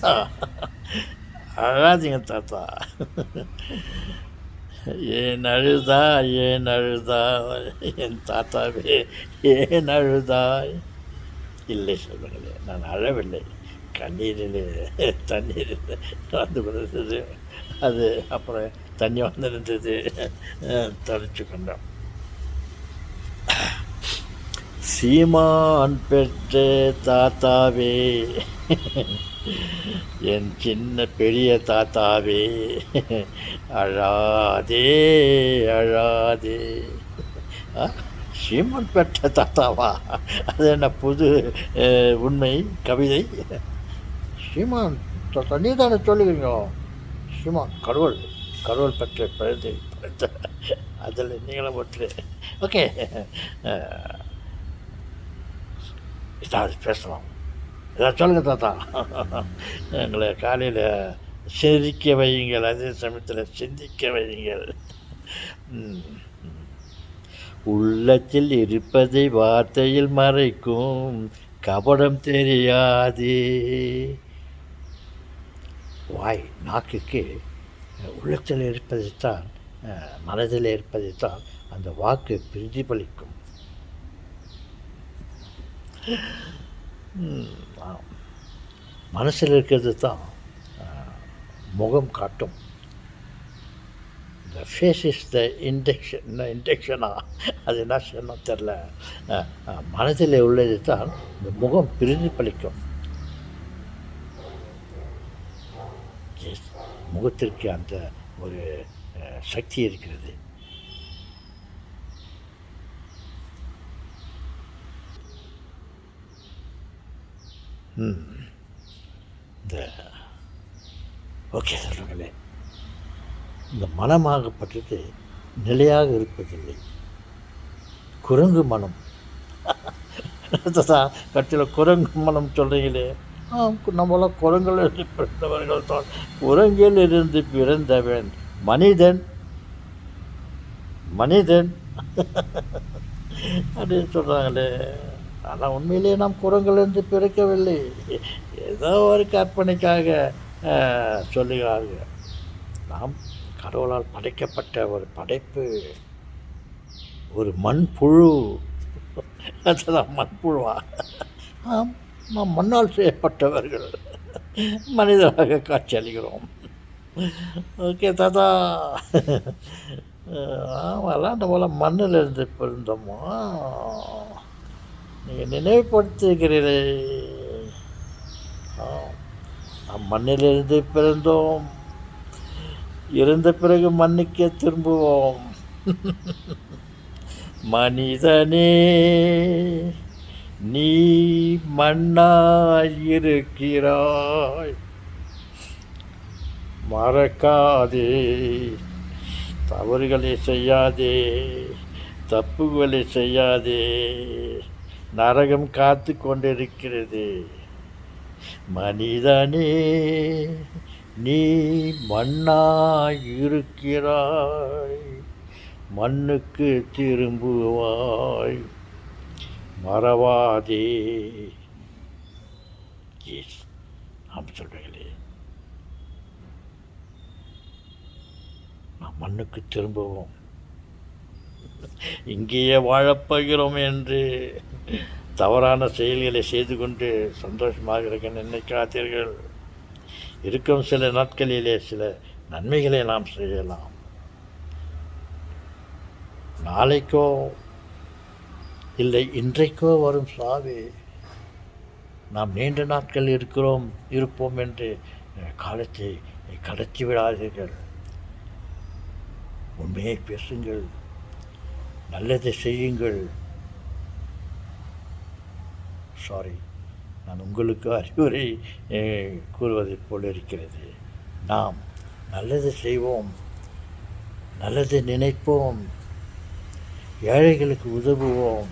தாத்தா அழாதீங்க தாத்தா. ஏன் அழுதா ஏன் அழுதா என் தாத்தாவே ஏன் அழுதாய்? இல்லை சொல்லுங்களே, நான் அழவில்லை. கண்ணீரில் தண்ணீரில் வந்து கொண்டிருந்தது. அது அப்புறம் தண்ணி வந்திருந்தது, தொலைச்சு கொண்டோம். சீமான் பெற்ற தாத்தாவே, என் சின்ன பெரிய தாத்தாவே, அழாதே அழாதே. சீமான் பெற்ற தாத்தாவா? அது என்ன புது உண்மை கவிதை? சீமான் தாத்தா நீ தானே சொல்லுவீங்க. சீமான் கடவுள் கடவுள் பெற்ற பிறந்தை அதில் நீங்களும் ஒற்று. ஓகே, ஏதாவது பேசலாம். ஏதாவது சொல்லுங்கள் தாத்தா. எங்களை காலையில் சிரிக்க வையுங்கள், அதே சமயத்தில் சிந்திக்க வையுங்கள். உள்ளத்தில் இருப்பதை வார்த்தையில் மறைக்கும் கபடம் தெரியாதே. வாய் நாக்குக்கு உள்ளத்தில் இருப்பதைத்தான், மனதில் இருப்பதைத்தான் அந்த வாக்கு பிரதிபலிக்கும். மனசில் இருக்கிறது தான் முகம் காட்டும். இந்த ஃபேஸ் இஸ் த இன்டெக்ஷனா, அது என்ன சொன்னால் தெரில. மனதில் உள்ளது தான் இந்த முகம் பிரதிபலிக்கும். முகத்திற்கு அந்த ஒரு சக்தி இருக்கிறது. இந்த ஓகே சொல்லுங்களே, இந்த மனமாகப்பட்டது நிலையாக இருப்பதில்லை. குரங்கு மனம் கட்டில் குரங்கு மனம் சொல்கிறீங்களே, நம்மளாம் குரங்கில் இருந்து பிறந்தவர்கள் தான். குரங்கில் இருந்து பிறந்தவன் மனிதன் மனிதன் அப்படின்னு சொல்கிறாங்களே. ஆனால் உண்மையிலேயே நாம் குரங்கிலிருந்து பிறக்கவில்லை. ஏதோ ஒரு கற்பனைக்காக சொல்லுகிறார்கள். நாம் கடவுளால் படைக்கப்பட்ட ஒரு படைப்பு, ஒரு மண்புழு. அதுதான் மண்புழுவா? ஆம், நாம் மண்ணால் செய்யப்பட்டவர்கள், மனிதராக காட்சி அளிக்கிறோம். ஓகே தாத்தா, ஆமாம் நம்மள மண்ணில் இருந்து பிறந்தோமா? நீங்கள் நினைவுபடுத்துகிறீர்களே, நாம் மண்ணிலிருந்து பிறந்தோம், இருந்த பிறகு மண்ணுக்கே திரும்புவோம். மனிதனே நீ மண்ணாயிருக்கிறாய், மறக்காதே, தவறுகளை செய்யாதே, தப்புகளை செய்யாதே, நரகம் காத்து கொண்டிருக்கிறது. மனிதனே நீ மண்ணாயிருக்கிறாய், மண்ணுக்கு திரும்புவாய், மறவாதே. எஸ், ஆமாம் சொல்கிறீங்களே, நாம் மண்ணுக்கு திரும்புவோம், இங்கேயே வாழப்போகிறோம் என்று தவறான செயல்களை செய்து கொண்டு சந்தோஷமாக இருக்க நினைக்காதீர்கள். இருக்கும் சில நாட்களிலே சில நன்மைகளை நாம் செய்யலாம். நாளைக்கோ இல்லை இன்றைக்கோ வரும் சாவே, நாம் நீண்ட நாட்கள் இருப்போம் என்று காலத்தை கடத்தி விடாதீர்கள். உண்மையை பேசுங்கள், நல்லதை செய்யுங்கள். சாரி, நான் உங்களுக்கு அறிவுரை கூறுவதைப் போல் இருக்கிறது. நாம் நல்லது செய்வோம், நல்லது நினைப்போம், ஏழைகளுக்கு உதவுவோம்,